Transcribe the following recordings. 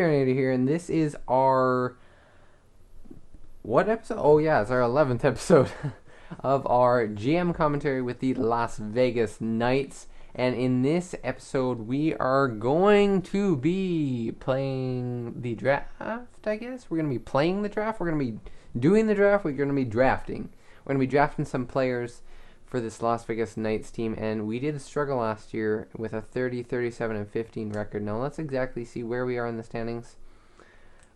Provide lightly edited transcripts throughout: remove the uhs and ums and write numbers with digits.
Aaronator here, and this is our what episode? Oh yeah, it's our 11th episode of our GM commentary with the Las Vegas Knights. And in this episode, we are going to be playing the draft. I guess we're going to be playing the draft. We're going to be doing the draft. We're going to be drafting. We're going to be drafting some players for this Las Vegas Knights team, and we did struggle last year with a 30, 37, and 15 record. Now let's exactly see where we are in the standings.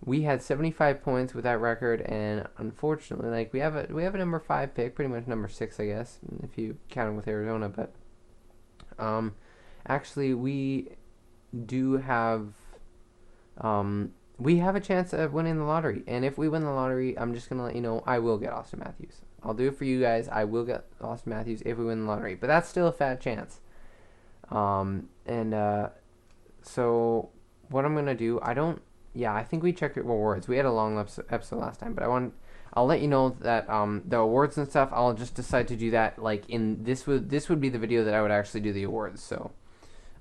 We had 75 points with that record, and unfortunately, we have a number 5 pick, pretty much number 6, I guess, if you count it with Arizona. But actually, we do have we have a chance of winning the lottery, and if we win the lottery, I'm just gonna let you know I will get Austin Matthews. I'll do it for you guys. I will get Austin Matthews if we win the lottery, but that's still a fat chance. So what I'm gonna do, I think we checked awards. We had a long episode last time, but I'll let you know that the awards and stuff. I'll just decide to do that this would be the video that I would actually do the awards. So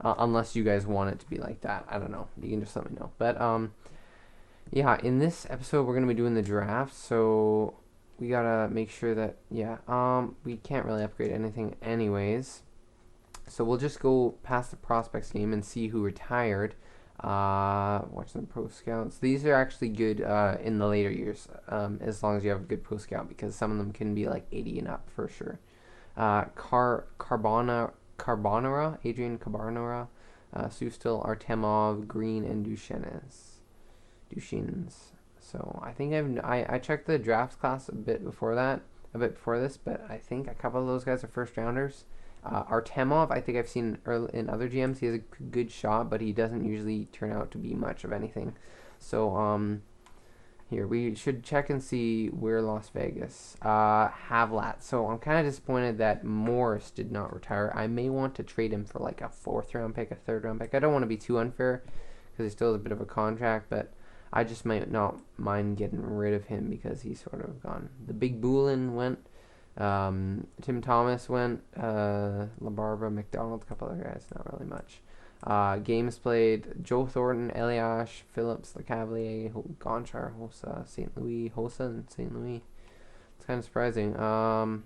unless you guys want it to be like that, I don't know. You can just let me know. But in this episode we're gonna be doing the draft. So we gotta make sure that we can't really upgrade anything anyways. So we'll just go past the prospects game and see who retired. Watch the pro scouts. These are actually good in the later years, as long as you have a good pro scout, because some of them can be like 80 and up for sure. Carbonara, Adrian Carbonara, Sustil, Artemov, Green, and Duchesnes. So I think I checked the draft class a bit before this, but I think a couple of those guys are first rounders. Artemov, I think I've seen in other GMs, he has a good shot, but he doesn't usually turn out to be much of anything. So, here, we should check and see where Las Vegas. Havlat. So, I'm kind of disappointed that Morris did not retire. I may want to trade him for like a 4th round pick, a 3rd round pick. I don't want to be too unfair, because he still has a bit of a contract, but I just might not mind getting rid of him because he's sort of gone. The Big Boolin went. Tim Thomas went, LaBarbera, McDonald, a couple other guys, not really much. Games played, Joe Thornton, Eliash, Phillips, LeCavalier, Gonchar, Hossa, and St. Louis. It's kind of surprising. But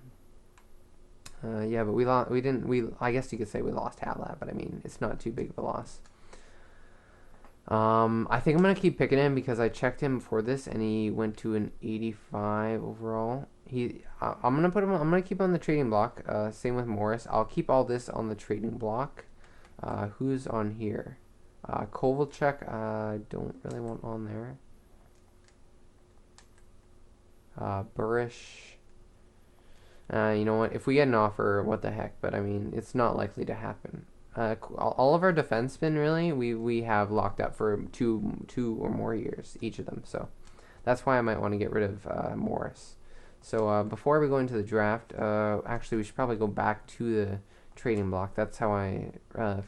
I guess you could say we lost Havlat, but I mean, it's not too big of a loss. I think I'm going to keep picking him because I checked him before this and he went to an 85 overall. I'm going to keep him on the trading block. Same with Morris. I'll keep all this on the trading block. Who's on here? Kovalchuk, I don't really want on there. Burish. You know what? If we get an offer, what the heck? But I mean, it's not likely to happen. All of our defensemen, really, we have locked up for two or more years, each of them. So that's why I might want to get rid of Morris. So before we go into the draft, actually we should probably go back to the trading block. That's how I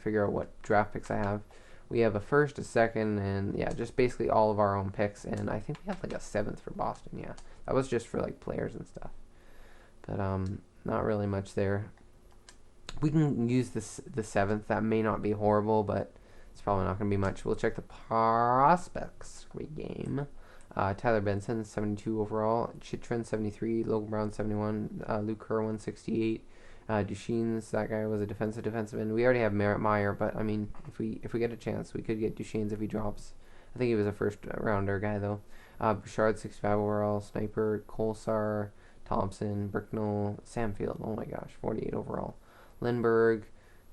figure out what draft picks I have. We have a 1st, a 2nd, and just basically all of our own picks. And I think we have like a 7th for Boston. Yeah, that was just for like players and stuff. But not really much there. We can use the 7th. That may not be horrible, but it's probably not going to be much. We'll check the prospects game. Tyler Benson, 72 overall. Chitrin, 73. Logan Brown, 71. Luke Kerr, 68. Duchesnes, that guy was a defensive end. We already have Merritt Meyer, but I mean, if we get a chance, we could get Duchesnes if he drops. I think he was a 1st rounder guy though. Bouchard, 65 overall. Sniper, Kolsar, Thompson, Bricknell, Samfield. Oh my gosh, 48 overall. Lindbergh,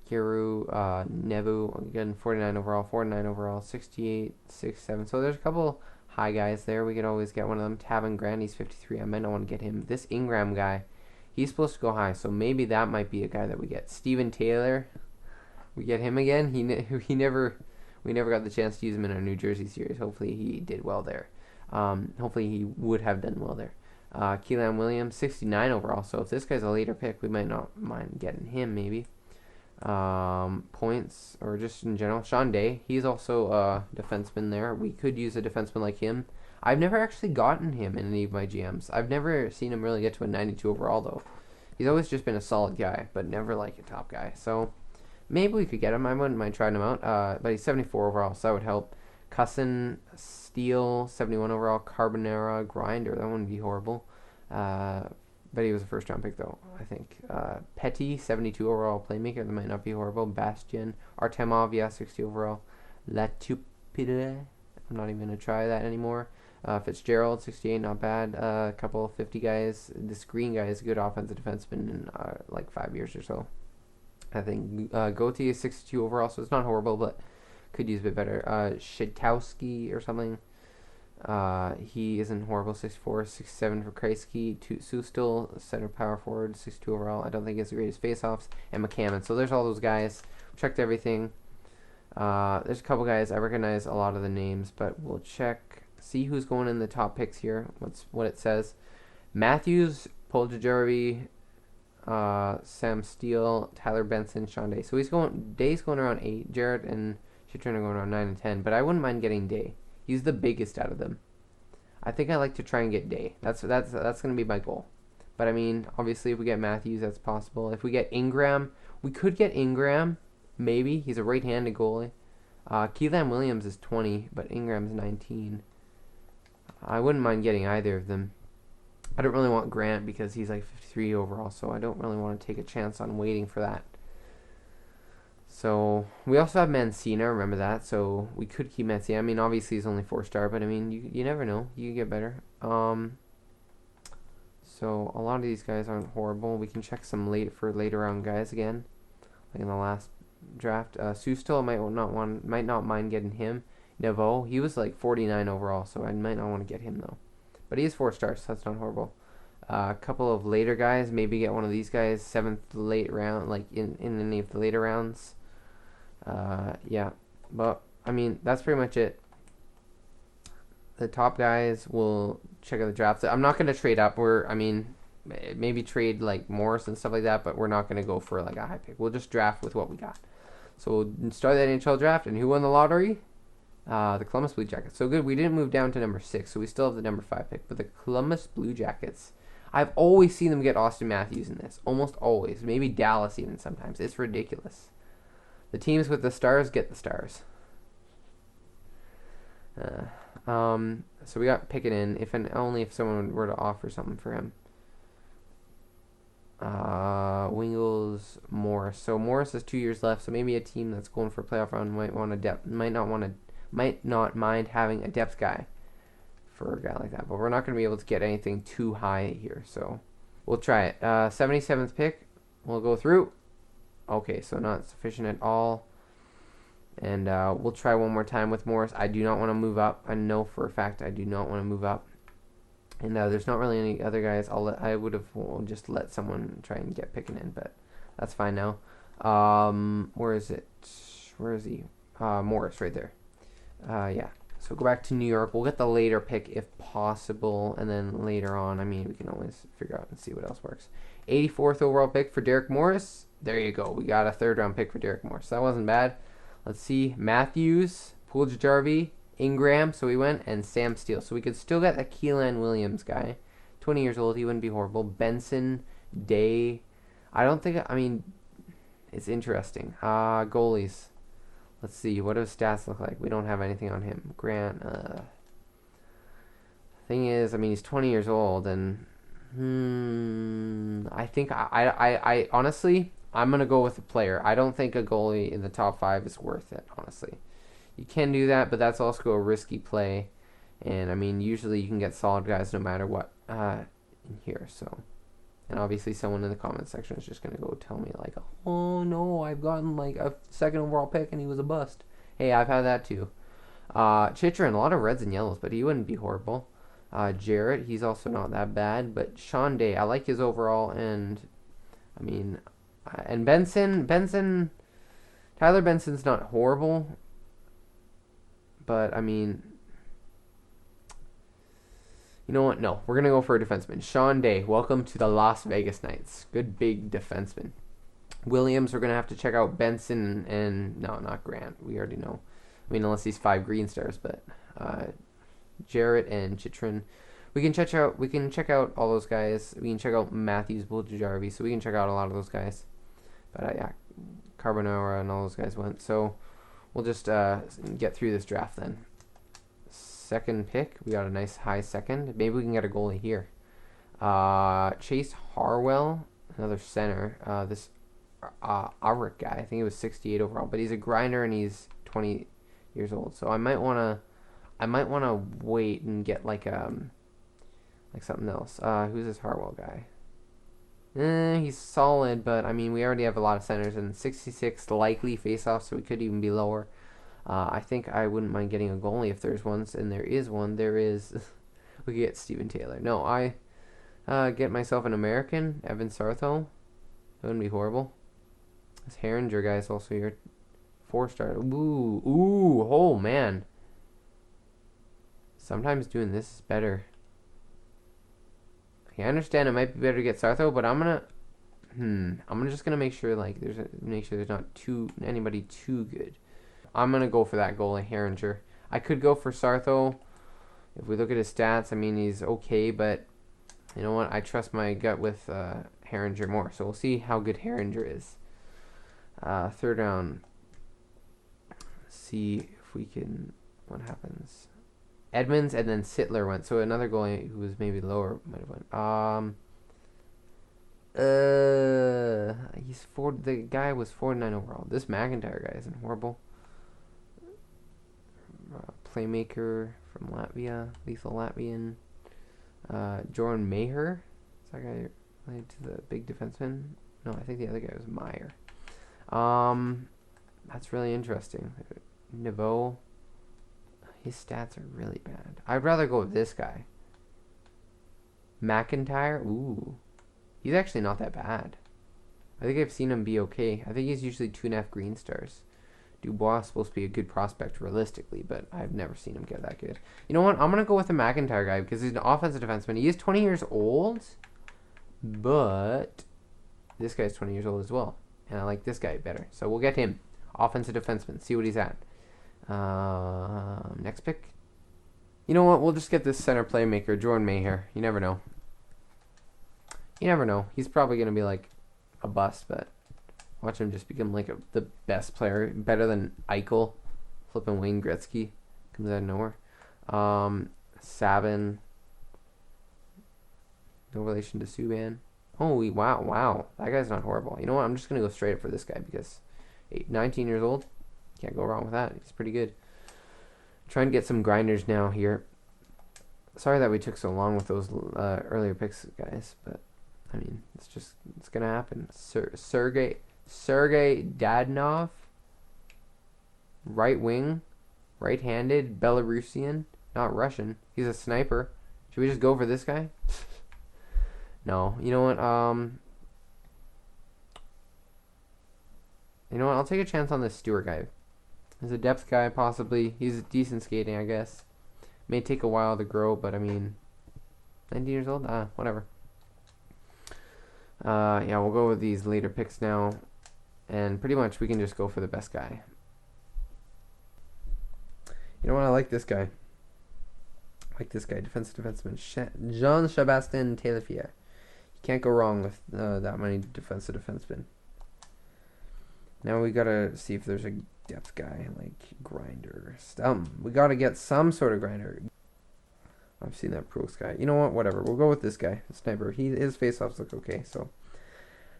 Kiru, Nebu, again 49 overall, 68, 67. So there's a couple high guys there. We could always get one of them. Tavin Grant, he's 53. I might not want to get him. This Ingram guy, he's supposed to go high, so maybe that might be a guy that we get. Steven Taylor, we get him again. We never got the chance to use him in our New Jersey series. Hopefully he did well there. Hopefully he would have done well there. Keelan Williams, 69 overall. So if this guy's a later pick, we might not mind getting him maybe. Points, or just in general. Sean Day, he's also a defenseman there. We could use a defenseman like him. I've never actually gotten him in any of my GMs. I've never seen him really get to a 92 overall, though. He's always just been a solid guy, but never like a top guy. So maybe we could get him. I wouldn't mind trying him out. But he's 74 overall, so that would help. Cussin, Steele, 71 overall. Carbonera, Grinder. That wouldn't be horrible. But he was a first round pick, though, I think. Petty, 72 overall playmaker. That might not be horrible. Bastian. Artemov, yeah, 60 overall. Latupide. I'm not even going to try that anymore. Fitzgerald, 68, not bad. A couple 50 guys. This Green guy is a good offensive defenseman in like 5 years or so. I think Gauthier is 62 overall, so it's not horrible, but could use a bit better. Shitowski or something. He isn't horrible. 64, 67 for Kreisky. Sustil, center power forward, 62 overall. I don't think he has the greatest face-offs. And McCammon. So there's all those guys. Checked everything. There's a couple guys. I recognize a lot of the names, but we'll check. See who's going in the top picks here. What it says. Matthews, Poljajarvi, Sam Steele, Tyler Benson, Sean Day. So Day's going around 8. Jarrett and Chitrin are going around 9 and 10. But I wouldn't mind getting Day. He's the biggest out of them. I think I like to try and get Day. That's going to be my goal. But I mean, obviously, if we get Matthews, that's possible. If we get Ingram, we could get Ingram. Maybe he's a right-handed goalie. Keelan Williams is 20, but Ingram's 19. I wouldn't mind getting either of them. I don't really want Grant because he's like 53 overall, so I don't really want to take a chance on waiting for that. So we also have Mancina, remember that? So we could keep Mancina. I mean, obviously he's only 4-star, but I mean, you never know. You can get better. So a lot of these guys aren't horrible. We can check some later round guys again, like in the last draft. Sustil might not mind getting him. Nevo, he was like 49 overall, so I might not want to get him though. But he is 4 stars, so that's not horrible. A couple of later guys, maybe get one of these guys, 7th late round, like in any of the later rounds. Yeah, but I mean that's pretty much it. The top guys will check out the drafts. I'm not gonna trade up. Maybe trade like Morris and stuff like that, but we're not gonna go for like a high pick. We'll just draft with what we got. So we'll start that NHL draft, and who won the lottery? The Columbus Blue Jackets. So good, we didn't move down to number 6, so we still have the number 5 pick. But the Columbus Blue Jackets, I've always seen them get Austin Matthews in this. Almost always. Maybe Dallas even sometimes. It's ridiculous. The teams with the stars get the stars. So we got Pickenin, only if someone were to offer something for him. Wingles, Morris. So Morris has 2 years left, so maybe a team that's going for a playoff run might not mind having a depth guy for a guy like that. But we're not going to be able to get anything too high here, so we'll try it. 77th pick, we'll go through. Okay, so not sufficient at all. And we'll try one more time with Morris. I do not want to move up. I know for a fact I do not want to move up. And there's not really any other guys. I would have just let someone try and get picking in, but that's fine now. Where is it? Where is he? Morris, right there. Yeah. So go back to New York. We'll get the later pick if possible, and then later on, I mean, we can always figure out and see what else works. 84th overall pick for Derek Morris. There you go. We got a 3rd round pick for Derek Morris. That wasn't bad. Let's see. Matthews, Puljajarvi, Ingram, so we went, and Sam Steele. So we could still get a Keelan Williams guy. 20 years old, he wouldn't be horrible. Benson, Day. It's interesting. Goalies. Let's see. What do his stats look like? We don't have anything on him. Grant. Thing is, he's 20 years old, and I think I honestly, I'm going to go with a player. I don't think a goalie in the top 5 is worth it, honestly. You can do that, but that's also a risky play. And, usually you can get solid guys no matter what in here. So, and obviously someone in the comment section is just going to go tell me, like, oh, no, I've gotten, like, a 2nd overall pick and he was a bust. Hey, I've had that too. Chitrin, a lot of reds and yellows, but he wouldn't be horrible. Jarrett, he's also not that bad. But Sean Day, I like his overall. And, and Benson, Tyler Benson's not horrible. But, you know what? No, we're going to go for a defenseman. Sean Day, welcome to the Las Vegas Knights. Good big defenseman. Williams, we're going to have to check out Benson and... No, not Grant. We already know. Unless he's 5 green stars, but... Jarrett and Chitrin. We can check out all those guys. We can check out Matthews, Buljajarvi, so we can check out a lot of those guys. But, yeah, Carbonara and all those guys went. So... We'll just get through this draft then. second pick. We got a nice high second. Maybe we can get a goalie here. Chase Harwell, another center. This Auric guy, I think it was 68 overall, but he's a grinder and he's 20 years old. So I might wanna wait and get like something else. Who's this Harwell guy? He's solid, but I mean we already have a lot of centers and 66 likely face-off, so we could even be lower. I think I wouldn't mind getting a goalie if there's one, and there is one. There is. We could get Steven Taylor. No, I get myself an American, Evan Sartho. That wouldn't be horrible. This Herringer guy is also here. 4-star. Ooh, oh man. Sometimes doing this is better. Okay, I understand it might be better to get Sartho, but I'm just gonna make sure there's not anybody too good. I'm gonna go for that goalie, Herringer. I could go for Sartho. If we look at his stats, I mean he's okay, but you know what? I trust my gut with Herringer more. So we'll see how good Herringer is. Third round. See if we can. What happens? Edmonds and then Sittler went. So another goalie who was maybe lower might have went. The guy was 49 overall. This McIntyre guy isn't horrible. Playmaker from Latvia, lethal Latvian. Jordan Maher. Is that guy related to the big defenseman? No, I think the other guy was Meyer. That's really interesting. Niveau. His stats are really bad. I'd rather go with this guy. McIntyre. Ooh. He's actually not that bad. I think I've seen him be okay. I think he's usually 2.5 green stars. Dubois is supposed to be a good prospect realistically, but I've never seen him get that good. You know what? I'm going to go with the McIntyre guy because he's an offensive defenseman. He is 20 years old, but this guy's 20 years old as well. And I like this guy better. So we'll get him. Offensive defenseman. See what he's at. Next pick. You know what? We'll just get this center playmaker, Jordan Maher. You never know. You never know. He's probably going to be like a bust, but watch him just become like the best player, better than Eichel, flipping Wayne Gretzky, comes out of nowhere. Sabin, no relation to Subban. Oh, wow, that guy's not horrible. You know what? I'm just gonna go straight up for this guy because 19 years old, can't go wrong with that. He's pretty good. Trying to get some grinders now here. Sorry that we took so long with those earlier picks, guys, but I mean it's gonna happen. Sergey Dadonov, right wing, right-handed, Belarusian, not Russian. He's a sniper. Should we just go for this guy? No. You know what? I'll take a chance on this Stewart guy. He's a depth guy, possibly. He's decent skating, I guess. May take a while to grow, but I mean, 19 years old? Whatever. Yeah, we'll go with these later picks now. And pretty much we can just go for the best guy. You know what? I like this guy. Defenseman. Jean-Sebastien Taillefer. You can't go wrong with that many defensive defensemen. Now we gotta see if there's a depth guy, like grinder. We gotta get some sort of grinder. I've seen that Prost guy. You know what? Whatever. We'll go with this guy, sniper. His face-offs look okay, so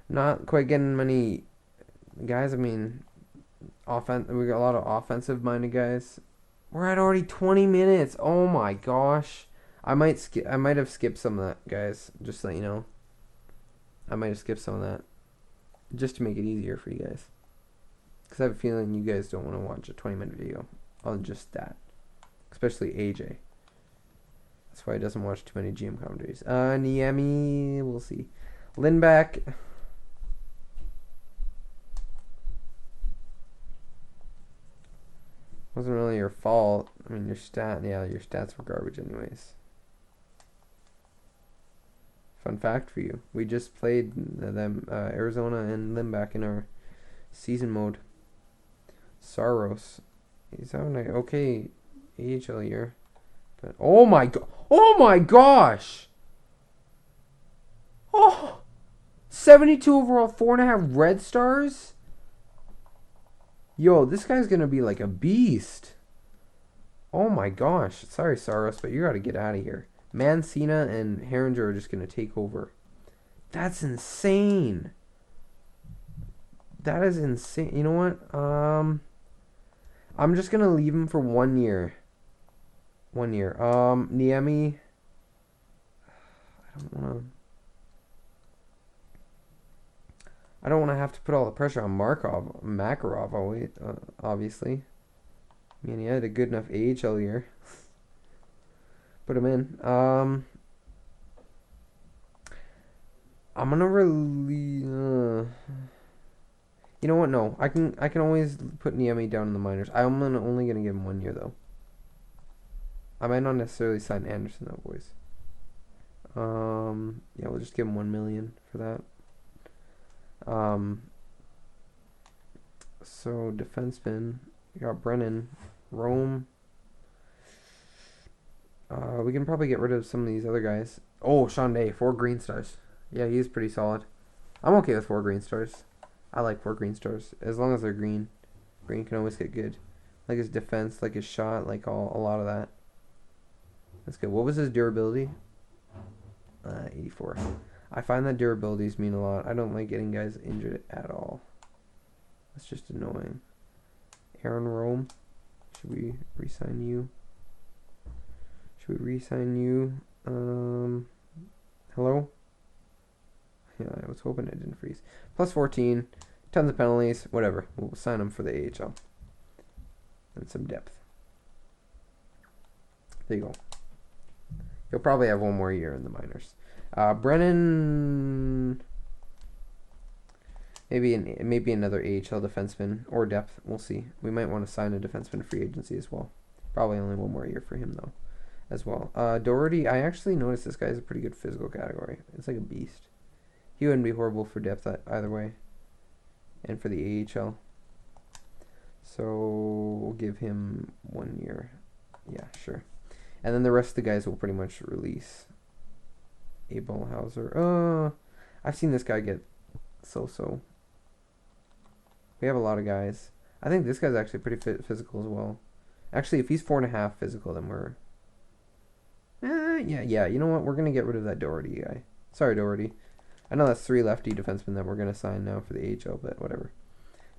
not quite getting many guys. I mean, we got a lot of offensive-minded guys. We're at already 20 minutes. Oh my gosh. I might have skipped some of that, guys. Just to let you know. I might have skipped some of that. Just to make it easier for you guys. Because I have a feeling you guys don't want to watch a 20-minute video on just that. Especially AJ. That's why he doesn't watch too many GM commentaries. Niemi, we'll see. Lindback. Wasn't really your fault. I mean, your stats were garbage anyways. Fun fact for you. We just played them, Arizona and Lindback in our season mode. Saros. He's having an okay AHL year. But oh my gosh! Oh! 72 overall, 4.5 red stars? Yo, this guy's gonna be like a beast. Oh my gosh. Sorry, Saros, but you got to get out of here. Mancina and Herringer are just going to take over. That's insane. That is insane. You know what? I'm just going to leave him for 1 year. 1 year. Niemi. I don't want to have to put all the pressure on Makarov, obviously. I mean, he had a good enough AHL year. Put him in. I'm gonna really. You know what? No, I can always put Niemi down in the minors. Only gonna give him 1 year though. I might not necessarily sign Anderson though, boys. Yeah, we'll just give him 1 million for that. So defenseman, we got Brennan, Rome. We can probably get rid of some of these other guys. Oh, Sean Day, 4 green stars. Yeah, he's pretty solid. I'm okay with 4 green stars. I like 4 green stars as long as they're green. Green can always get good. Like his defense, like his shot, like a lot of that. That's good. What was his durability? 84. I find that durabilities mean a lot. I don't like getting guys injured at all. That's just annoying. Aaron Rome. Should we re-sign you? Should we re-sign you? Hello? Yeah, I was hoping it didn't freeze. Plus 14. Tons of penalties. Whatever. We'll sign him for the AHL. And some depth. There you go. He'll probably have 1 more year in the minors. Brennan, maybe another AHL defenseman or depth. We'll see. We might want to sign a defenseman free agency as well. Probably only 1 more year for him though, as well. Doherty, I actually noticed this guy's a pretty good physical category. It's like a beast. He wouldn't be horrible for depth either way, and for the AHL. So we'll give him 1 year. Yeah, sure. And then the rest of the guys will pretty much release. Abel Hauser. I've seen this guy get so. We have a lot of guys. I think this guy's actually pretty physical as well. Actually, if he's 4.5 physical, then we're. Yeah. You know what? We're gonna get rid of that Doherty guy. Sorry, Doherty. I know that's 3 lefty defensemen that we're gonna sign now for the AHL, but whatever.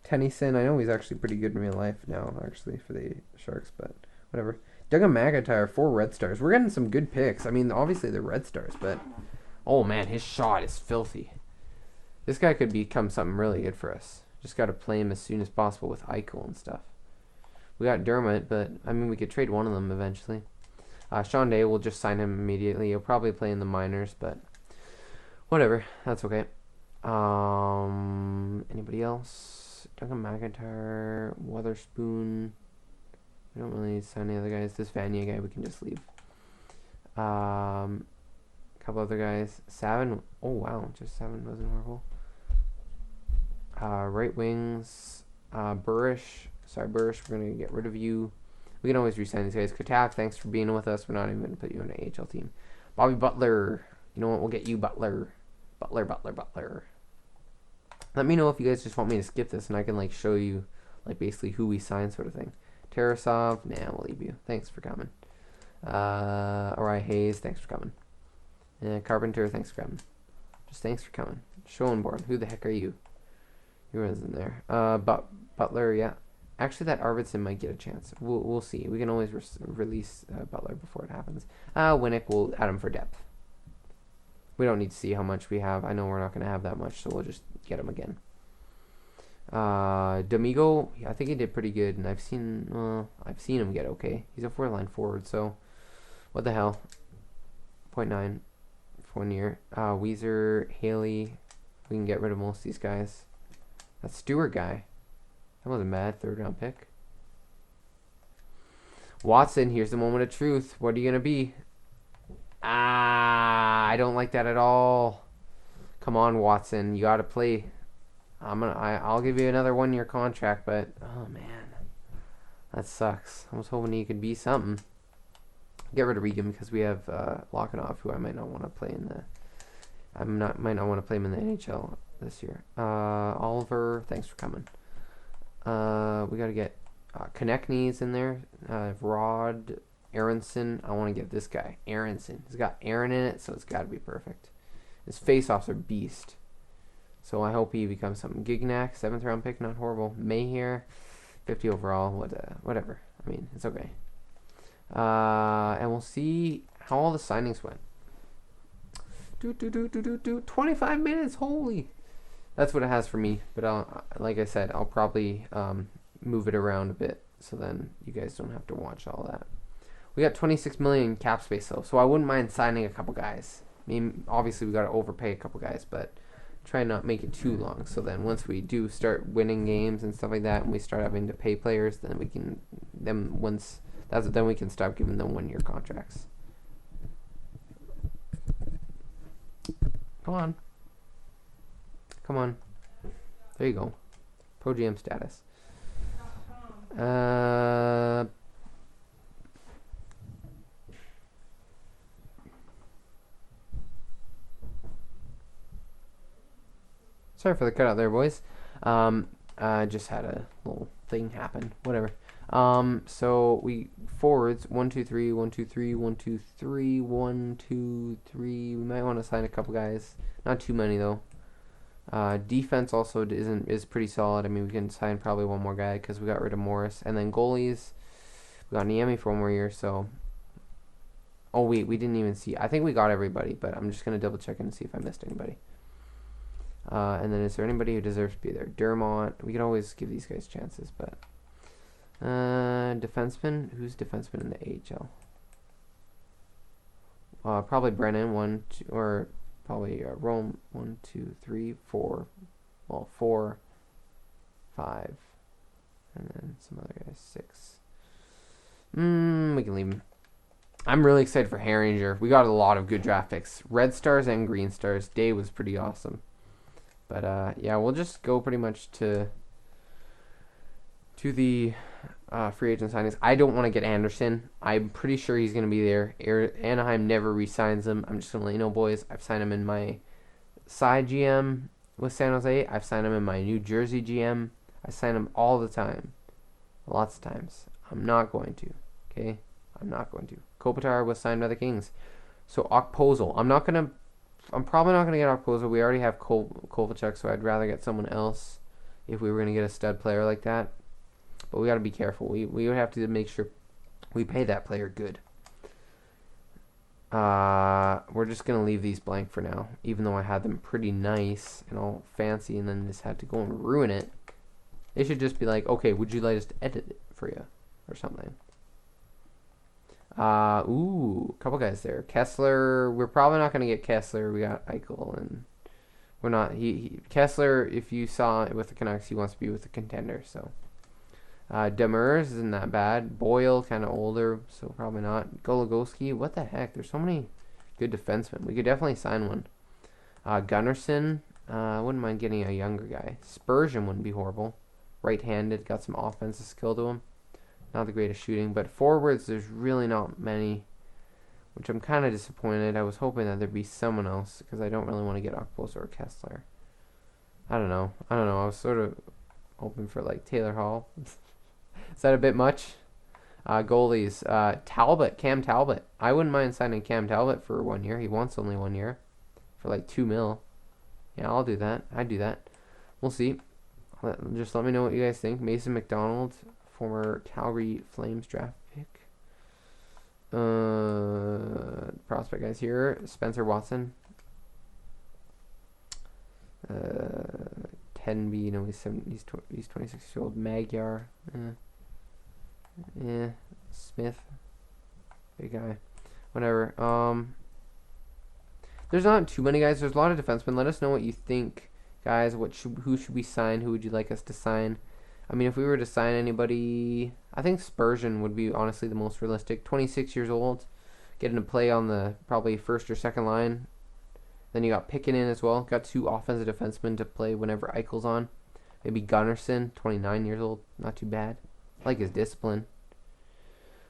Tennyson, I know he's actually pretty good in real life now, actually, for the Sharks, but whatever. Duggan McIntyre, 4 red stars. We're getting some good picks. I mean, obviously they're red stars, but oh man, his shot is filthy. This guy could become something really good for us. Just got to play him as soon as possible with Eichel and stuff. We got Dermott, but I mean, we could trade one of them eventually. Sean Day, we'll just sign him immediately. He'll probably play in the minors, but whatever. That's okay. Anybody else? Duggan McIntyre, Weatherspoon. We don't really need to sign any other guys. This Vanier guy we can just leave. Couple other guys. Savin. Oh wow, just Savin wasn't horrible. Right wings. Burish. Sorry, Burish. We're gonna get rid of you. We can always re-sign these guys. Katak, thanks for being with us. We're not even gonna put you on an AHL team. Bobby Butler. You know what? We'll get you Butler. Butler. Let me know if you guys just want me to skip this and I can like show you like basically who we signed, sort of thing. Tarasov, nah, we'll leave you. Thanks for coming. Uri Hayes, thanks for coming. Carpenter, thanks for coming. Just thanks for coming. Schoenborn, who the heck are you? You wasn't there. Butler, yeah. Actually, that Arvidsson might get a chance. We'll see. We can always release Butler before it happens. Winnick, we'll add him for depth. We don't need to see how much we have. I know we're not going to have that much, so we'll just get him again. Domingo, I think he did pretty good, and I've seen him get okay. He's a 4-line forward, so what the hell? 0.9 for 1 year. Weezer, Haley, we can get rid of most of these guys. That Stewart guy, that wasn't bad. 3rd round pick. Watson, here's the moment of truth. What are you gonna be? I don't like that at all. Come on, Watson, you gotta play. I'll give you another 1 year contract, but oh man, that sucks. I was hoping he could be something. Get rid of Regan because we have Lokanov, who I might not want to play in the. Might not want to play him in the NHL this year. Oliver, thanks for coming. We gotta get Konechny's in there. Rod Aronson. I want to get this guy. Aronson. He's got Aaron in it, so it's got to be perfect. His face-offs are beast. So I hope he becomes something. Gignac, 7th round pick, not horrible. Mayhere, 50 overall. Whatever. I mean, it's okay. And we'll see how all the signings went. 25 minutes. Holy. That's what it has for me. But like I said, I'll probably move it around a bit, so then you guys don't have to watch all that. We got 26 million cap space though, so I wouldn't mind signing a couple guys. I mean, obviously we got to overpay a couple guys, but try not make it too long. So then once we do start winning games and stuff like that, and we start having to pay players, then we can then we can stop giving them 1-year contracts. Come on. Come on. There you go. Pro GM status. Sorry for the cutout there, boys. I just had a little thing happen. Whatever. So we forwards 1 2 3 1 2 3 1 2 3 1 2 3. We might want to sign a couple guys. Not too many though. Defense also is pretty solid. I mean, we can sign probably one more guy because we got rid of Morris. And then goalies, we got Niemi for 1 more year. So, oh wait, we didn't even see. I think we got everybody, but I'm just gonna double check and see if I missed anybody. And then is there anybody who deserves to be there? Dermont. We can always give these guys chances, but defenseman. Who's defenseman in the AHL? Probably Brennan. 1 2, or probably Rome. 1 2 3 4. Well, 4 5, and then some other guys 6. We can leave him. I'm really excited for Herringer. We got a lot of good draft picks. Red Stars and Green Stars. Day was pretty awesome. But yeah, we'll just go pretty much to the free agent signings. I don't want to get Anderson. I'm pretty sure he's going to be there. Anaheim never re-signs him. I'm just going to let you know, boys. I've signed him in my side GM with San Jose. I've signed him in my New Jersey GM. I sign him all the time. Lots of times. I'm not going to. Okay? I'm not going to. Kopitar was signed by the Kings. So Okposo. I'm probably not going to get Okposo. We already have Kovalchuk, so I'd rather get someone else if we were going to get a stud player like that. But we got to be careful. We would have to make sure we pay that player good. We're just going to leave these blank for now, even though I had them pretty nice and all fancy, and then just had to go and ruin it. They should just be like, okay, would you like us to edit it for you or something? Ooh, a couple guys there. Kessler, we're probably not going to get Kessler. We got Eichel, and we're not. Kessler, if you saw it with the Canucks, he wants to be with the contender, so. Demers isn't that bad. Boyle, kind of older, so probably not. Goligoski, what the heck? There's so many good defensemen. We could definitely sign one. Gunnarsson, I wouldn't mind getting a younger guy. Spurgeon wouldn't be horrible. Right-handed, got some offensive skill to him. Not the greatest shooting, but forwards, there's really not many, which I'm kind of disappointed. I was hoping that there'd be someone else, because I don't really want to get Okposo or Kessler. I don't know. I was sort of hoping for, like, Taylor Hall. Is that a bit much? Goalies. Talbot. Cam Talbot. I wouldn't mind signing Cam Talbot for 1 year. He wants only 1 year. For like $2 million. Yeah, I'll do that. I'd do that. We'll see. Just let me know what you guys think. Mason McDonald. Former Calgary Flames draft pick. Prospect guys here. Spencer Watson. 10B. No, he's 26 years old. Magyar. Yeah, Smith, big guy, whatever. There's not too many guys. There's a lot of defensemen. Let us know what you think, guys. Who should we sign? Who would you like us to sign? I mean, if we were to sign anybody, I think Spurgeon would be honestly the most realistic. 26 years old, getting to play on the probably first or second line. Then you got Picken in as well. Got 2 offensive defensemen to play whenever Eichel's on. Maybe Gunnarsson, 29 years old, not too bad. I like his discipline.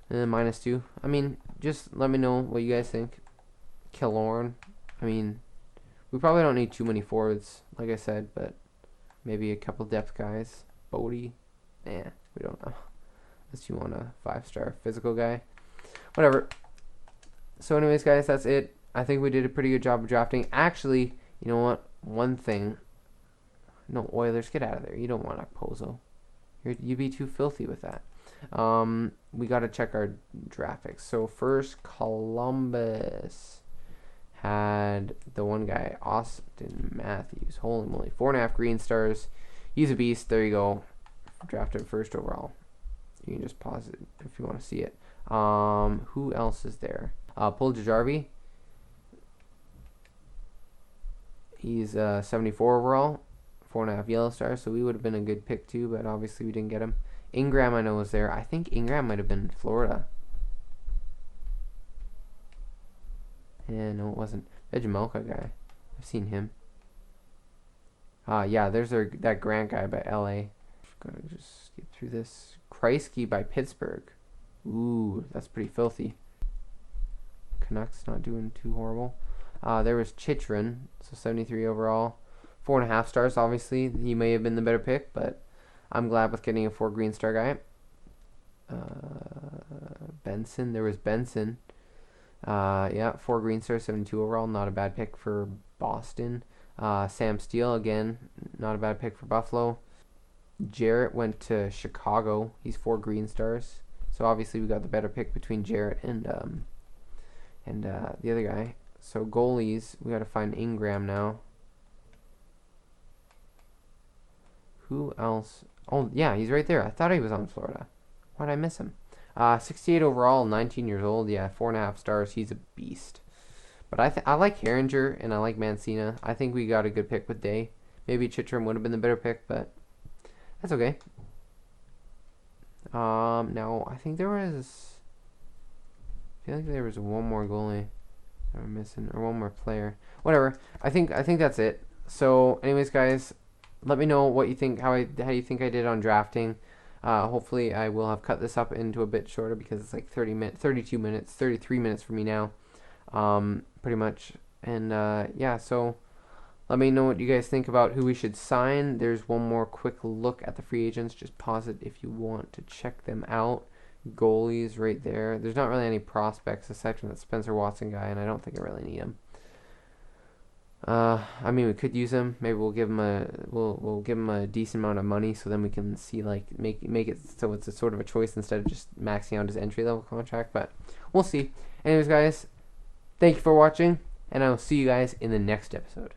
And then -2. I mean, just let me know what you guys think. Killorn. I mean, we probably don't need too many forwards, like I said, but maybe a couple depth guys. Bodie. We don't know. unless you want a 5-star physical guy. Whatever. So anyways, guys, that's it. I think we did a pretty good job of drafting. Actually, you know what? One thing. No, Oilers, get out of there. You don't want Okposo. You'd be too filthy with that. We got to check our draft picks. So first, Columbus had the one guy, Austin Matthews. Holy moly, 4.5 green stars. He's a beast. There you go. Drafted first overall. You can just pause it if you want to see it. Who else is there? Paul Jarvi. He's 74 overall, 4.5 yellow stars. So we would have been a good pick too, but obviously we didn't get him. Ingram, I know, was there. I think Ingram might have been in Florida. Yeah, no, it wasn't. Vegemelka guy. I've seen him. Yeah, there's that Grant guy by LA. Gonna just skip through this. Kreisky by Pittsburgh. Ooh, that's pretty filthy. Canucks not doing too horrible. There was Chychrun, so 73 overall. 4.5 stars, obviously. He may have been the better pick, but I'm glad with getting a 4 green star guy. Benson, there was Benson. Yeah, 4 green stars, 72 overall. Not a bad pick for Boston. Sam Steele, again, not a bad pick for Buffalo. Jarrett went to Chicago. He's 4 green stars. So obviously we got the better pick between Jarrett and the other guy. So goalies, we got to find Ingram now. Who else? Oh yeah, he's right there. I thought he was on Florida. Why did I miss him? 68 overall, 19 years old. Yeah, 4.5 stars. He's a beast. But I like Herringer and I like Mancina. I think we got a good pick with Day. Maybe Chychrun would have been the better pick, but that's okay. Now I think there was. I feel like there was one more goalie that we're missing, or one more player. Whatever. I think that's it. So, anyways, guys, let me know what you think. How you think I did on drafting. Hopefully, I will have cut this up into a bit shorter because it's like 32 minutes, 33 minutes for me now, pretty much. And yeah, so. Let me know what you guys think about who we should sign. There's one more quick look at the free agents. Just pause it if you want to check them out. Goalies right there. There's not really any prospects aside from that Spencer Watson guy, and I don't think I really need him. I mean, we could use him. Maybe we'll give him a decent amount of money, so then we can see like make it so it's a sort of a choice instead of just maxing out his entry level contract. But we'll see. Anyways, guys, thank you for watching, and I will see you guys in the next episode.